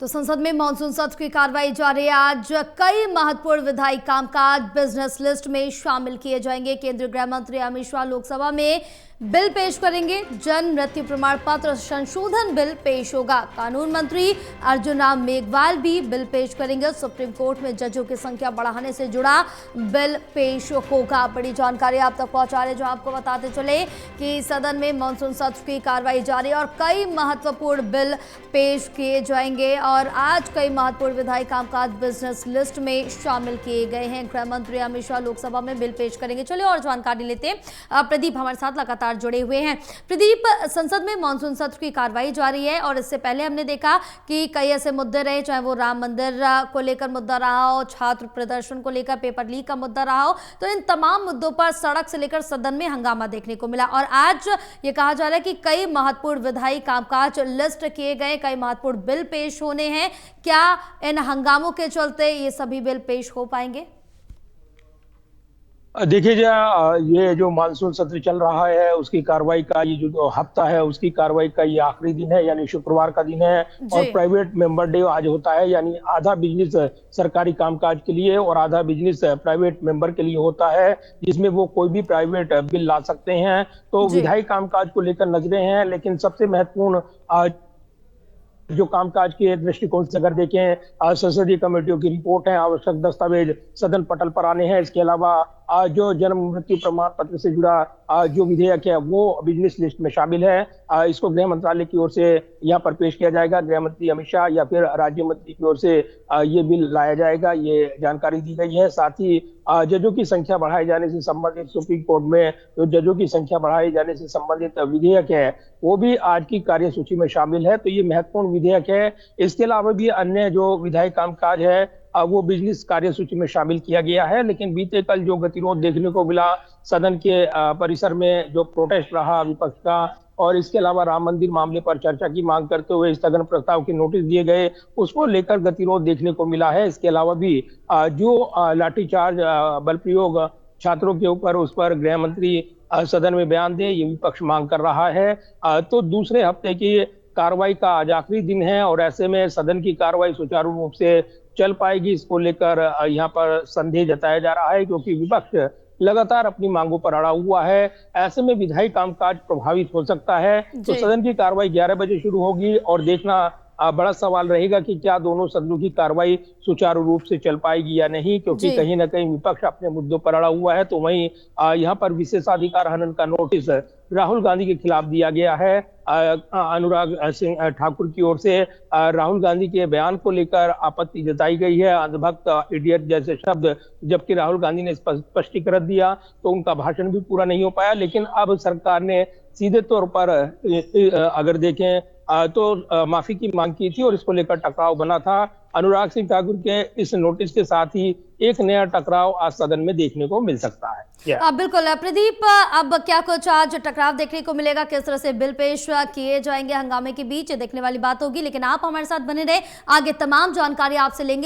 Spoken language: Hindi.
तो संसद में मानसून सत्र की कार्रवाई जारी है। आज कई महत्वपूर्ण विधायी कामकाज बिजनेस लिस्ट में शामिल किए जाएंगे। केंद्रीय गृह मंत्री अमित शाह लोकसभा में बिल पेश करेंगे। जन्म मृत्यु प्रमाण पत्र संशोधन बिल पेश होगा। कानून मंत्री अर्जुन राम मेघवाल भी बिल पेश करेंगे। सुप्रीम कोर्ट में जजों की संख्या बढ़ाने से जुड़ा बिल पेश होगा। बड़ी जानकारी आप तक पहुंचा रहे, जो आपको बताते चले कि सदन में मानसून सत्र की कार्रवाई जारी है और कई महत्वपूर्ण बिल पेश किए जाएंगे। और आज कई महत्वपूर्ण विधायी कामकाज बिजनेस लिस्ट में शामिल किए गए हैं। गृह मंत्री अमित शाह लोकसभा में बिल पेश करेंगे। चलिए और जानकारी लेते हैं। प्रदीप हमारे साथ लगातार जुड़े हुए हैं। प्रदीप, संसद में मानसून सत्र की कार्रवाई जारी है और इससे पहले हमने देखा कि कई ऐसे मुद्दे रहे, चाहे वो राम मंदिर को लेकर मुद्दा रहा हो, छात्र प्रदर्शन को लेकर पेपर लीक का मुद्दा रहा हो, तो इन तमाम मुद्दों पर सड़क से लेकर सदन में हंगामा देखने को मिला। और आज ये कहा जा रहा है कि कई महत्वपूर्ण विधायी कामकाज लिस्ट किए गए, कई महत्वपूर्ण बिल पेश होने हैं। क्या इन हंगामों के चलते ये सभी बिल पेश हो पाएंगे? देखिए, ये जो मानसून सत्र चल रहा है उसकी कार्रवाई का ये जो हफ्ता है उसकी कार्रवाई का ये आखिरी दिन है, यानी शुक्रवार का दिन है। और प्राइवेट मेंबर डे आज होता है, यानी आधा बिजनेस सरकारी कामकाज के लिए और आधा बिजनेस प्राइवेट मेंबर के लिए होता है, जिसमें वो कोई भी प्राइवेट बिल ला सकते हैं। तो विधायी कामकाज को लेकर नजरें हैं, लेकिन सबसे महत्वपूर्ण जो कामकाज के दृष्टिकोण से अगर देखें, संसदीय कमेटियों की रिपोर्ट है, आवश्यक दस्तावेज सदन पटल पर आने हैं। इसके अलावा जो जन्म मृत्यु प्रमाण पत्र से जुड़ा जो विधेयक है वो बिजनेस लिस्ट में शामिल है। इसको गृह मंत्रालय की ओर से यहाँ पर पेश किया जाएगा। गृह मंत्री अमित शाह या फिर राज्य मंत्री की ओर से ये बिल लाया जाएगा, ये जानकारी दी गई है। साथ ही जजों की संख्या बढ़ाए जाने से संबंधित सुप्रीम कोर्ट में जो जजों की संख्या बढ़ाए जाने से संबंधित विधेयक है वो भी आज की कार्यसूची में शामिल है। तो ये महत्वपूर्ण विधेयक है। इसके अलावा भी अन्य जो विधायी कामकाज है वो बिजनेस कार्यसूची में शामिल किया गया है। लेकिन बीते कल जो गतिरोध देखने को मिला सदन के परिसर में, जो प्रोटेस्ट रहा विपक्ष का, और इसके अलावा राम मंदिर मामले पर चर्चा की मांग करते हुए स्थगन प्रस्ताव के नोटिस दिए गए, उसको लेकर गतिरोध देखने को मिला है। इसके अलावा भी जो लाठीचार्ज बल प्रयोग छात्रों के ऊपर, उस पर गृह मंत्री सदन में बयान दे, ये विपक्ष मांग कर रहा है। तो दूसरे हफ्ते की कार्रवाई का आज आखिरी दिन है और ऐसे में सदन की कार्रवाई सुचारू रूप से चल पाएगी, इसको लेकर यहाँ पर संदेह जताया जा रहा है, क्योंकि विपक्ष लगातार अपनी मांगों पर अड़ा हुआ है। ऐसे में विधायी कामकाज प्रभावित हो सकता है। तो सदन की कार्रवाई 11 बजे शुरू होगी और देखना बड़ा सवाल रहेगा कि क्या दोनों सदनों की कार्रवाई सुचारू रूप से चल पाएगी या नहीं, क्योंकि कहीं ना कहीं विपक्ष अपने मुद्दों पर अड़ा हुआ है। तो वहीं यहाँ पर विशेषाधिकार हनन का नोटिस राहुल गांधी के खिलाफ दिया गया है। अनुराग सिंह ठाकुर की ओर से राहुल गांधी के बयान को लेकर आपत्ति जताई गई है, अंधभक्त, इडियट जैसे शब्द, जबकि राहुल गांधी ने स्पष्टीकरण दिया तो उनका भाषण भी पूरा नहीं हो पाया। लेकिन अब सरकार ने सीधे तौर पर अगर देखें तो माफी की मांग की थी और इसको लेकर टकराव बना था। अनुराग सिंह ठाकुर के इस नोटिस के साथ ही एक नया टकराव आज सदन में देखने को मिल सकता है। बिल्कुल प्रदीप, अब क्या कुछ आज टकराव देखने को मिलेगा, किस तरह से बिल पेश किए जाएंगे हंगामे के बीच, देखने वाली बात होगी। लेकिन आप हमारे साथ बने रहे, आगे तमाम जानकारी आपसे लेंगे।